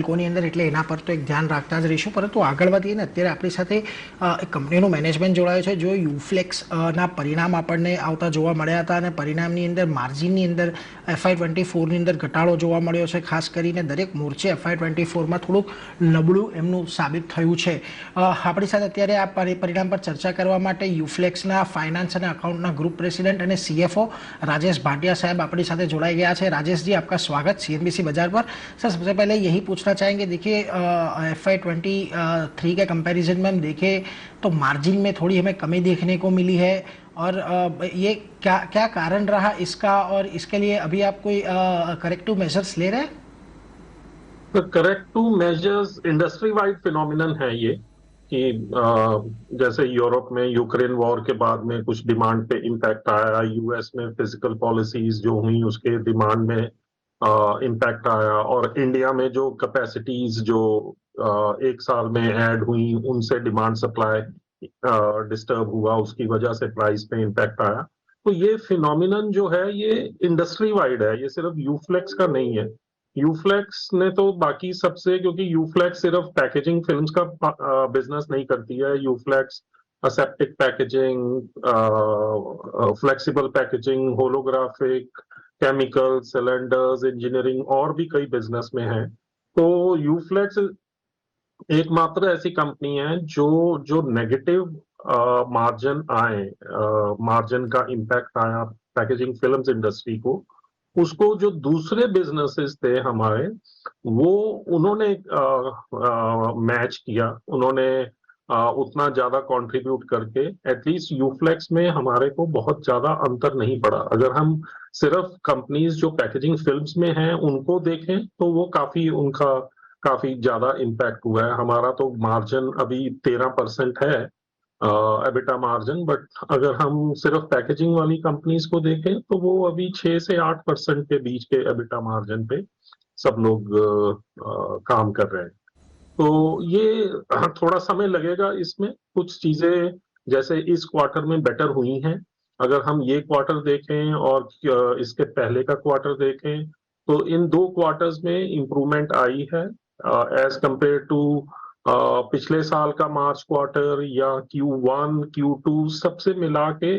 કોની અંદર એટલે એના પર તો એક ધ્યાન રાખતા જ રહીશું, પરંતુ આગળ વધીએ ને અત્યારે આપણી સાથે એક કંપનીનું મેનેજમેન્ટ જોડાયું છે. જો યુફ્લેક્સ ના પરિણામ આપણને આવતા જોવા મળ્યા હતા અને પરિણામની અંદર માર્જિનની અંદર FY24ની અંદર ઘટાડો જોવા મળ્યો છે. ખાસ કરીને દરેક મોરચે FY24માં થોડુંક નબળું એમનું સાબિત થયું છે. આપણી સાથે અત્યારે આ પરિણામ પર ચર્ચા કરવા માટે યુફ્લેક્સના ફાઇનાન્સ અને અકાउंटના ग्रुप प्रेसिडेंट અને CFO राजेश भाटिया साहब अपनी साथ जुड़ाई गया है. राजेश जी, आपका स्वागत CNBC बाजार पर. सर, सबसे पहले यही पूछना चाहेंगे, देखिए FY23 के कंपैरिजन में हम देखें तो मार्जिन में थोड़ी हमें कमी देखने को मिली है, और ये क्या क्या कारण रहा इसका, और इसके लिए अभी आप कोई करेक्टिव मेजर्स ले रहे हैं? तो corrective measures industry wide phenomenon है ये कि जैसे यूरोप में यूक्रेन वॉर के बाद में कुछ डिमांड पे इम्पैक्ट आया, US में फिजिकल पॉलिसीज जो हुई उसके डिमांड में इम्पैक्ट आया, और इंडिया में जो कैपेसिटीज जो एक साल में ऐड हुई उनसे डिमांड सप्लाई डिस्टर्ब हुआ, उसकी वजह से प्राइस पे इम्पैक्ट आया. तो ये फिनोमिनन जो है ये इंडस्ट्री वाइड है, ये सिर्फ यूफ्लेक्स का नहीं है. यूफ्लेक्स ने तो बाकी सबसे, क्योंकि यूफ्लेक्स सिर्फ पैकेजिंग फिल्म्स का बिजनेस नहीं करती है. Uflex aseptic packaging, flexible packaging, holographic, chemical, cylinders, engineering और भी कई बिजनेस में है. तो यूफ्लेक्स एकमात्र ऐसी कंपनी है जो जो नेगेटिव मार्जिन आए, मार्जिन का इम्पैक्ट आया पैकेजिंग फिल्म्स इंडस्ट्री को, उसको जो दूसरे बिजनेसेस थे हमारे वो उन्होंने मैच किया. उन्होंने उतना ज्यादा कंट्रीब्यूट करके एटलीस्ट यूफ्लेक्स में हमारे को बहुत ज्यादा अंतर नहीं पड़ा. अगर हम सिर्फ कंपनीज जो पैकेजिंग फिल्म्स में हैं उनको देखें तो वो उनका काफी ज्यादा इम्पैक्ट हुआ है. हमारा तो मार्जिन अभी 13% है एबिटा मार्जिन, बट अगर हम सिर्फ पैकेजिंग वाली कंपनीज को देखें तो वो अभी 6 से 8% के बीच के एबिटा मार्जिन पे सब लोग काम कर रहे हैं. तो ये थोड़ा समय लगेगा. इसमें कुछ चीजें जैसे इस क्वार्टर में बेटर हुई हैं. अगर हम ये क्वार्टर देखें और इसके पहले का क्वार्टर देखें तो इन 2 क्वार्टर्स में इंप्रूवमेंट आई है एज कंपेयर टू पिछले साल का मार्च क्वार्टर या Q1, Q2 सबसे मिला के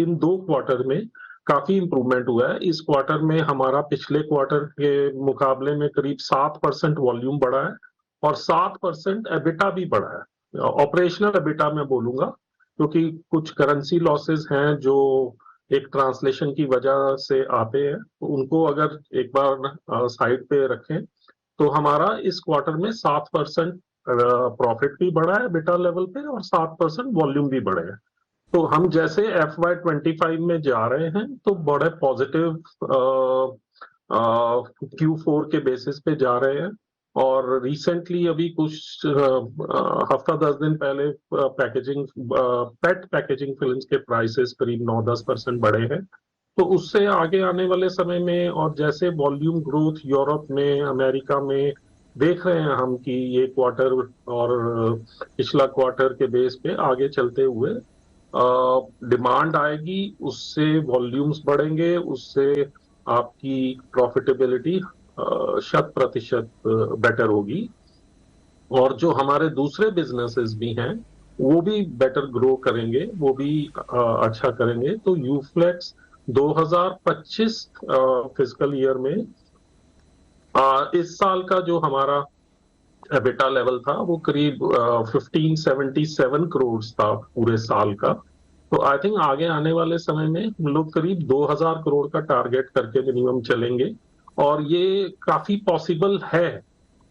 इन 2 क्वार्टर में काफी इंप्रूवमेंट हुआ है. इस क्वार्टर में हमारा पिछले क्वार्टर के मुकाबले में करीब 7% वॉल्यूम बढ़ा है और 7% एबिटा भी बढ़ा है. ऑपरेशनल एबिटा में बोलूंगा, क्योंकि कुछ करेंसी लॉसेस हैं जो एक ट्रांसलेशन की वजह से आते हैं, तो उनको अगर एक बार साइड पे रखें तो हमारा इस क्वार्टर में 7% प्रॉफिट भी बढ़ा है बेटा लेवल पे और 7% वॉल्यूम भी बढ़े हैं. तो हम जैसे FY25 में जा रहे हैं तो बड़े पॉजिटिव Q4 के बेसिस पे जा रहे हैं. और रिसेंटली अभी कुछ हफ्ता 10 दिन पहले पेट पैकेजिंग फिल्म्स के प्राइसेस करीब 9-10% बढ़े हैं. तो उससे आगे आने वाले समय में और जैसे वॉल्यूम ग्रोथ यूरोप में, अमेरिका में देख रहे हैं हम कि ये क्वार्टर और पिछला क्वार्टर के बेस पे आगे चलते हुए डिमांड आएगी, उससे वॉल्यूम्स बढ़ेंगे, उससे आपकी प्रॉफिटेबिलिटी 100% बेटर होगी. और जो हमारे दूसरे बिजनेसेस भी हैं वो भी बेटर ग्रो करेंगे, वो भी अच्छा करेंगे. तो यूफ्लेक्स 2025 फिजिकल ईयर में इस साल का जो हमारा एबिटा लेवल था वो करीब 1577 करोड़ था पूरे साल का. तो आई थिंक आगे आने वाले समय में हम लोग करीब 2000 करोड़ का टारगेट करके मिनिमम चलेंगे. और ये काफी पॉसिबल है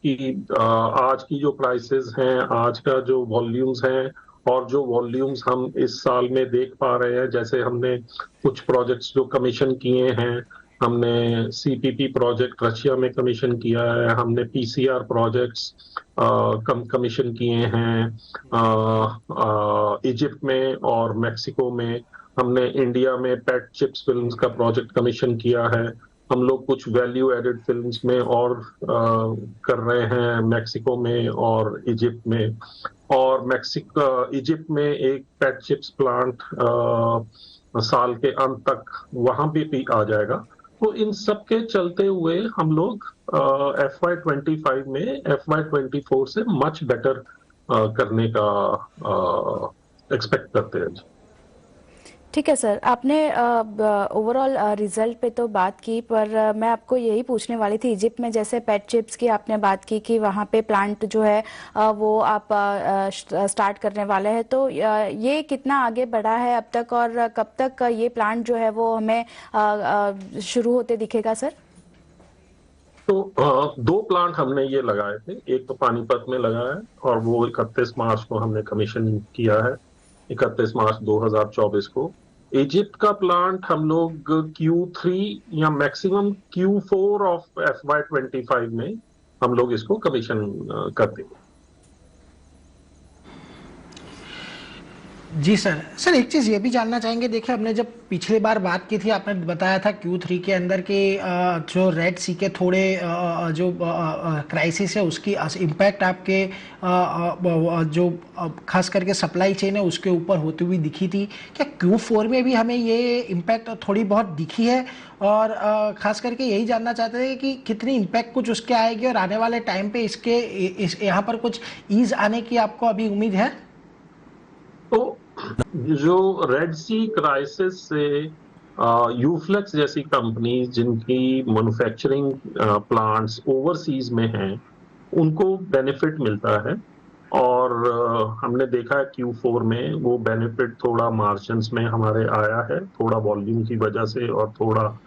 कि आज की जो प्राइसेस हैं, आज का जो वॉल्यूम्स हैं और जो वॉल्यूम्स हम इस साल में देख पा रहे हैं, जैसे हमने कुछ प्रोजेक्ट्स जो कमीशन किए हैं, हमने CPP प्रोजेक्ट रशिया में कमीशन किया है, हमने PCR प्रोजेक्ट्स कमीशन किए हैं इजिप्ट में और मेक्सिको में, हमने इंडिया में पेट चिप्स फिल्म्स का प्रोजेक्ट कमीशन किया है, हम लोग कुछ वैल्यू एडेड फिल्म्स में और कर रहे हैं मेक्सिको में और इजिप्ट में. और इजिप्ट में एक पेट चिप्स प्लांट साल के अंत तक वहां भी आ जाएगा. तो इन सब के चलते हुए हम लोग FY25 में FY24 से मच बेटर करने का एक्सपेक्ट करते हैं। ठीक है सर, आपने ओवरऑल रिजल्ट पे तो बात की, पर मैं आपको यही पूछने वाली थी, इजिप्ट में जैसे पेट चिप्स की आपने बात की कि वहाँ पे प्लांट जो है वो आप स्टार्ट करने वाले हैं, तो ये कितना आगे बढ़ा है अब तक और कब तक ये प्लांट जो है वो हमें शुरू होते दिखेगा सर? तो 2 प्लांट हमने ये लगाए थे, एक तो पानीपत में लगा है और वो 31 मार्च को हमने कमीशन किया है, 31 मार्च 2024 को। इजिप्ट का प्लांट हम लोग Q3 या मैक्सिमम Q4 ऑफ FY25 में हम लोग इसको कमीशन कर देंगे। जी सर। सर एक चीज़ ये भी जानना चाहेंगे, देखिए हमने जब पिछली बार बात की थी आपने बताया था Q3 के अंदर के जो रेड सी के थोड़े जो क्राइसिस है उसकी इम्पैक्ट आपके जो खास करके सप्लाई चेन है उसके ऊपर होती हुई दिखी थी। क्या Q4 में भी हमें ये इम्पैक्ट थोड़ी बहुत दिखी है? और खास करके यही जानना चाहते थे कि कितनी इम्पैक्ट कुछ उसके आएगी और आने वाले टाइम पे इसके यहाँ पर कुछ ईज आने की आपको अभी उम्मीद है? तो जो रेड सी क्राइसिस से यूफ्लेक्स जैसी कंपनी जिनकी मैन्युफैक्चरिंग प्लांट्स ओवरसीज में हैं, उनको बेनिफिट मिलता है और हमने देखा है Q4 में वो बेनिफिट थोड़ा मार्जिन्स में हमारे आया है, थोड़ा वॉल्यूम की वजह से और थोड़ा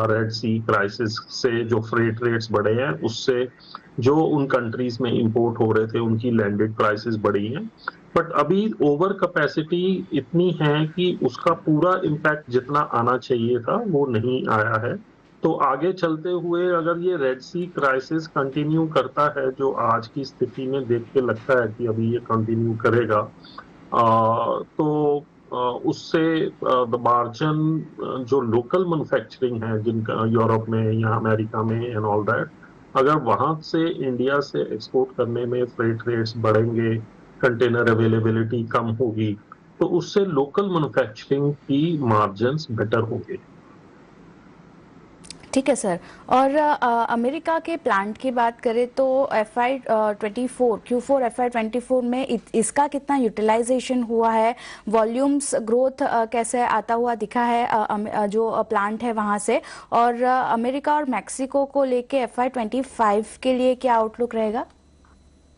रेड सी क्राइसिस से जो फ्रेट रेट्स बढ़े हैं उससे जो उन कंट्रीज में इंपोर्ट हो रहे थे उनकी लैंडेड प्राइसेस बढ़ी हैं। बट अभी ओवर कैपेसिटी इतनी है कि उसका पूरा इम्पैक्ट जितना आना चाहिए था वो नहीं आया है। तो आगे चलते हुए अगर ये रेड सी क्राइसिस कंटिन्यू करता है, जो आज की स्थिति में देख के लगता है कि अभी ये कंटिन्यू करेगा, तो उससे मार्जिन जो लोकल मैन्युफैक्चरिंग है जिनका यूरोप में या अमेरिका में एंड ऑल दैट, अगर वहां से इंडिया से एक्सपोर्ट करने में फ्रेट रेट्स बढ़ेंगे, कंटेनर अवेलेबिलिटी कम होगी, तो उससे लोकल मैन्युफैक्चरिंग की मार्जिन्स बेटर होंगे। ठीक है सर। और अमेरिका के प्लांट की बात करें तो FY24 Q4 FY24 में इसका कितना यूटिलाइजेशन हुआ है, वॉल्यूम्स ग्रोथ कैसे आता हुआ दिखा है जो प्लांट है वहाँ से, और अमेरिका और मैक्सिको को लेके FY25 के लिए क्या आउटलुक रहेगा?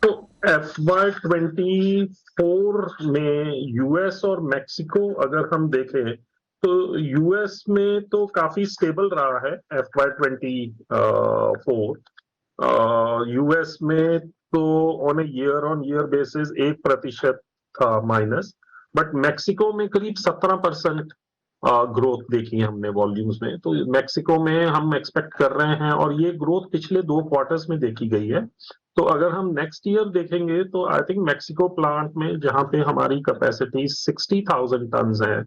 तो FY24 में यूएस और मैक्सिको अगर हम देखें तो यूएस में तो काफी स्टेबल रहा है FY24। यूएस में तो ऑन ऑन ईयर बेसिस 1% था माइनस, बट मैक्सिको में करीब 17% ग्रोथ देखी है हमने वॉल्यूम्स में। तो मैक्सिको में हम एक्सपेक्ट कर रहे हैं और ये ग्रोथ पिछले 2 क्वार्टर्स में देखी गई है। तो अगर हम नेक्स्ट ईयर देखेंगे तो आई थिंक मैक्सिको प्लांट में जहां पे हमारी कैपेसिटी 60,000 टन है,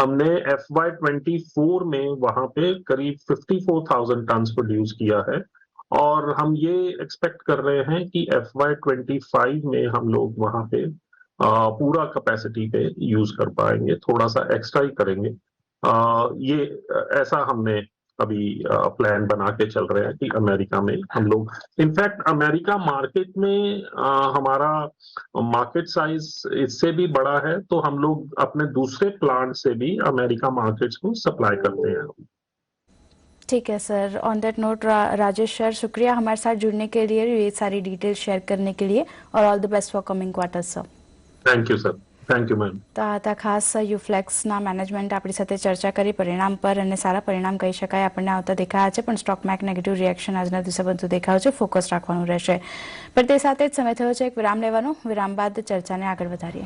हमने FY24 में वहां पे करीब 54,000 टन प्रोड्यूस किया है और हम ये एक्सपेक्ट कर रहे हैं कि FY25 में हम लोग वहां पे पूरा कैपेसिटी पे यूज कर पाएंगे, थोड़ा सा एक्स्ट्रा ही करेंगे। ये ऐसा हमने अभी प्लान बना के चल रहे हैं कि अमेरिका में हम लोग, इनफैक्ट अमेरिका मार्केट में हमारा मार्केट साइज इससे भी बड़ा है, तो हम लोग अपने दूसरे प्लांट से भी अमेरिका मार्केट्स को सप्लाई करते हैं। ठीक है sir. On that note Rajesh sir, शुक्रिया हमारे साथ जुड़ने के लिए, ये सारी डिटेल्स शेयर करने के लिए, और all the best for coming quarters sir. Thank you sir, thank you ma'am. તો આ હતા ખાસ યુફ્લેક્સના મેનેજમેન્ટ આપણી સાથે ચર્ચા કરી પરિણામ પર, અને સારા પરિણામ કહી શકાય આપણને આવતા દેખાયા છે, પણ સ્ટોકમાં એક નેગેટિવ રિએક્શન આજના દિવસે બનતું દેખાયું છે, ફોકસ રાખવાનું રહેશે। પણ તે સાથે જ સમય થયો છે એક વિરામ લેવાનો, વિરામ બાદ ચર્ચાને આગળ વધારીએ।